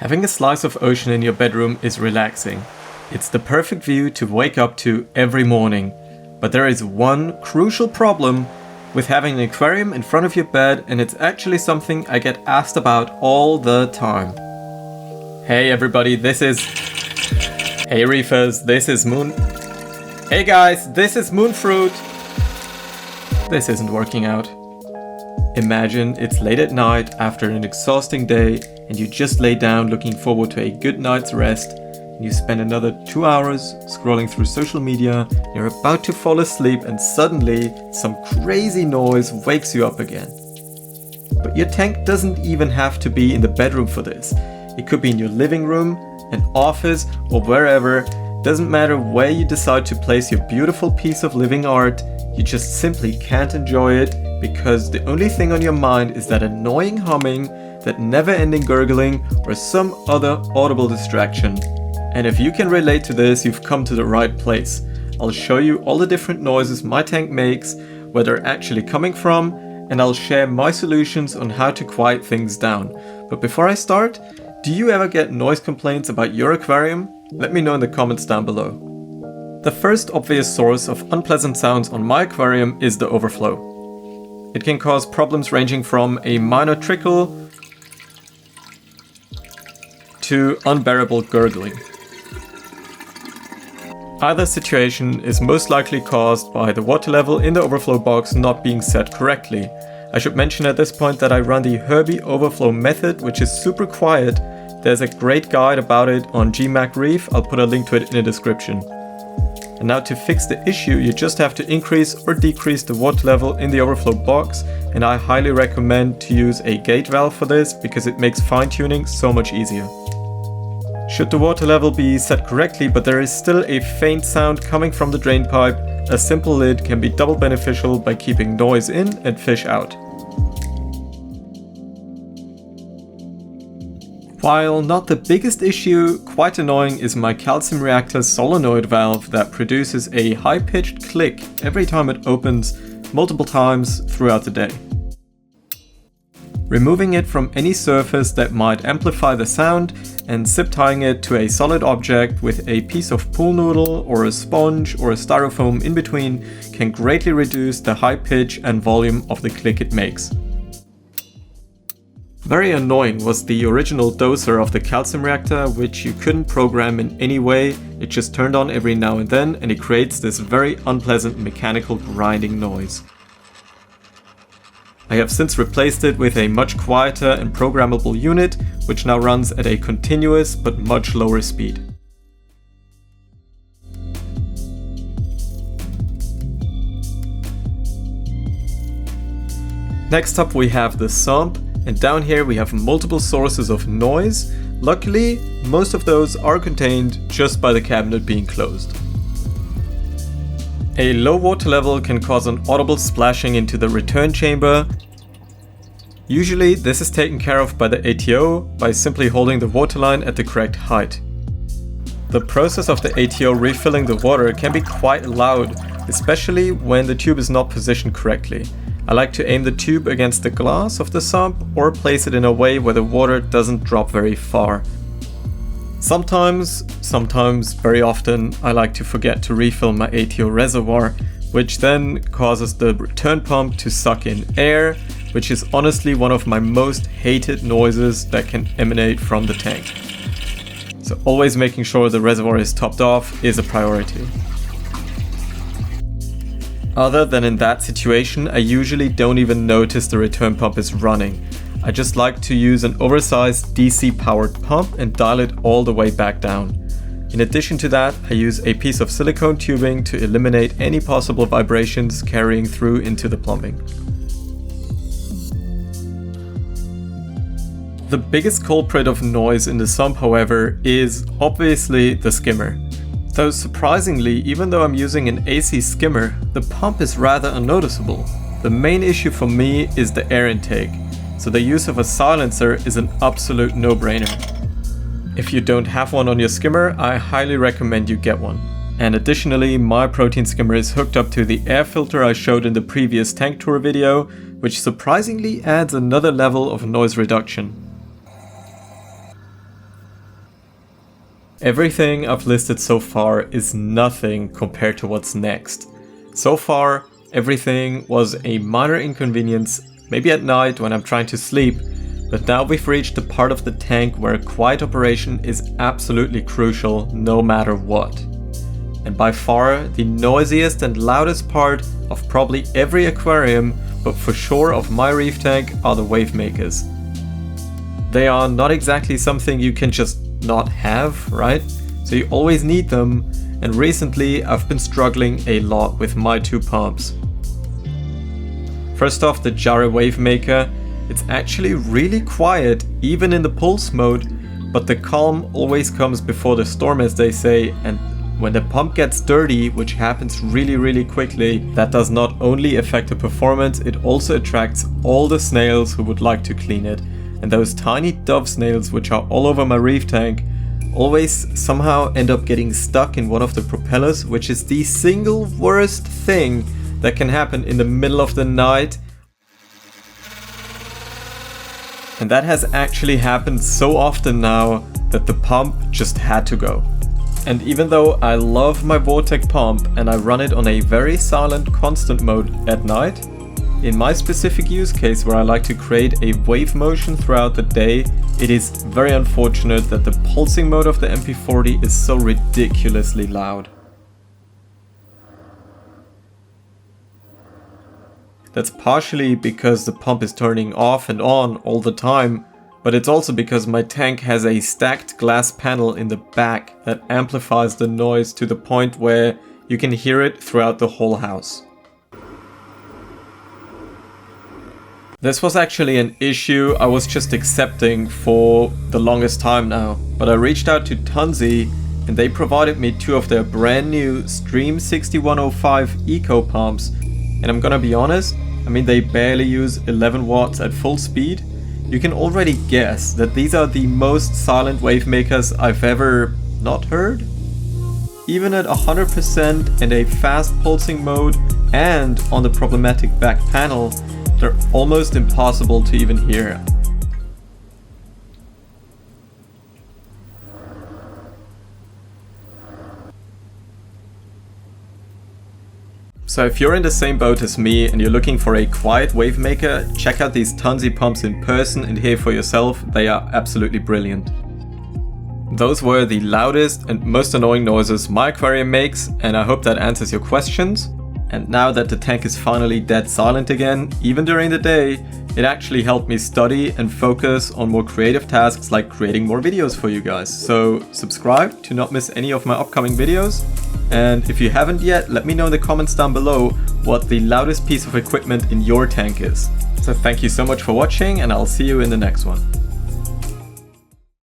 Having a slice of ocean in your bedroom is relaxing. It's the perfect view to wake up to every morning. But there is one crucial problem with having an aquarium in front of your bed, and it's actually something I get asked about all the time. Hey everybody, Hey reefers, this is Moon. Hey guys, this is Moonfruit. This isn't working out. Imagine it's late at night after an exhausting day and you just lay down looking forward to a good night's rest, and you spend another 2 hours scrolling through social media, you're about to fall asleep and suddenly some crazy noise wakes you up again. But your tank doesn't even have to be in the bedroom for this. It could be in your living room, an office, or wherever. Doesn't matter where you decide to place your beautiful piece of living art, you just simply can't enjoy it because the only thing on your mind is that annoying humming, that never-ending gurgling, or some other audible distraction. And if you can relate to this, you've come to the right place. I'll show you all the different noises my tank makes, where they're actually coming from, and I'll share my solutions on how to quiet things down. But before I start, do you ever get noise complaints about your aquarium? Let me know in the comments down below. The first obvious source of unpleasant sounds on my aquarium is the overflow. It can cause problems ranging from a minor trickle to unbearable gurgling. Either situation is most likely caused by the water level in the overflow box not being set correctly. I should mention at this point that I run the Herbie overflow method, which is super quiet. There's a great guide about it on GMAC Reef, I'll put a link to it in the description. And now to fix the issue, you just have to increase or decrease the water level in the overflow box, and I highly recommend to use a gate valve for this because it makes fine-tuning so much easier. Should the water level be set correctly but there is still a faint sound coming from the drain pipe, a simple lid can be double beneficial by keeping noise in and fish out. While not the biggest issue, quite annoying is my calcium reactor solenoid valve that produces a high-pitched click every time it opens multiple times throughout the day. Removing it from any surface that might amplify the sound and zip tying it to a solid object with a piece of pool noodle or a sponge or a styrofoam in between can greatly reduce the high pitch and volume of the click it makes. Very annoying was the original doser of the calcium reactor, which you couldn't program in any way. It just turned on every now and then and it creates this very unpleasant mechanical grinding noise. I have since replaced it with a much quieter and programmable unit, which now runs at a continuous but much lower speed. Next up we have the sump, and down here we have multiple sources of noise. Luckily, most of those are contained just by the cabinet being closed. A low water level can cause an audible splashing into the return chamber. Usually this is taken care of by the ATO by simply holding the water line at the correct height. The process of the ATO refilling the water can be quite loud, especially when the tube is not positioned correctly. I like to aim the tube against the glass of the sump or place it in a way where the water doesn't drop very far. Sometimes very often, I like to forget to refill my ATO reservoir, which then causes the return pump to suck in air, which is honestly one of my most hated noises that can emanate from the tank. So always making sure the reservoir is topped off is a priority. Other than in that situation, I usually don't even notice the return pump is running. I just like to use an oversized DC powered pump and dial it all the way back down. In addition to that, I use a piece of silicone tubing to eliminate any possible vibrations carrying through into the plumbing. The biggest culprit of noise in the sump, however, is obviously the skimmer. Though surprisingly, even though I'm using an AC skimmer, the pump is rather unnoticeable. The main issue for me is the air intake, so the use of a silencer is an absolute no-brainer. If you don't have one on your skimmer, I highly recommend you get one. And additionally, my protein skimmer is hooked up to the air filter I showed in the previous tank tour video, which surprisingly adds another level of noise reduction. Everything I've listed so far is nothing compared to what's next. So far, everything was a minor inconvenience, maybe at night when I'm trying to sleep, but now we've reached the part of the tank where quiet operation is absolutely crucial no matter what. And by far the noisiest and loudest part of probably every aquarium, but for sure of my reef tank, are the wave makers. They are not exactly something you can just not have, right? So you always need them, and recently I've been struggling a lot with my two pumps. First off, the Jare wave maker. It's actually really quiet even in the pulse mode, but the calm always comes before the storm, as they say, and when the pump gets dirty, which happens really quickly, that does not only affect the performance, it also attracts all the snails who would like to clean it. And those tiny dove snails, which are all over my reef tank, always somehow end up getting stuck in one of the propellers, which is the single worst thing that can happen in the middle of the night. And that has actually happened so often now that the pump just had to go. And even though I love my Vortec pump and I run it on a very silent constant mode at night, in my specific use case where I like to create a wave motion throughout the day, it is very unfortunate that the pulsing mode of the MP40 is so ridiculously loud. That's partially because the pump is turning off and on all the time, but it's also because my tank has a stacked glass panel in the back that amplifies the noise to the point where you can hear it throughout the whole house. This was actually an issue I was just accepting for the longest time now, but I reached out to Tunzi and they provided me two of their brand new Stream 6105 Eco pumps, and I'm gonna be honest, I mean they barely use 11 watts at full speed. You can already guess that these are the most silent wave makers I've ever not heard. Even at 100% and a fast pulsing mode and on the problematic back panel, they're almost impossible to even hear. So if you're in the same boat as me and you're looking for a quiet wave maker, check out these Tunzi pumps in person and hear for yourself. They are absolutely brilliant. Those were the loudest and most annoying noises my aquarium makes, and I hope that answers your questions. And now that the tank is finally dead silent again, even during the day, it actually helped me study and focus on more creative tasks like creating more videos for you guys. So subscribe to not miss any of my upcoming videos. And if you haven't yet, let me know in the comments down below what the loudest piece of equipment in your tank is. So thank you so much for watching, and I'll see you in the next one.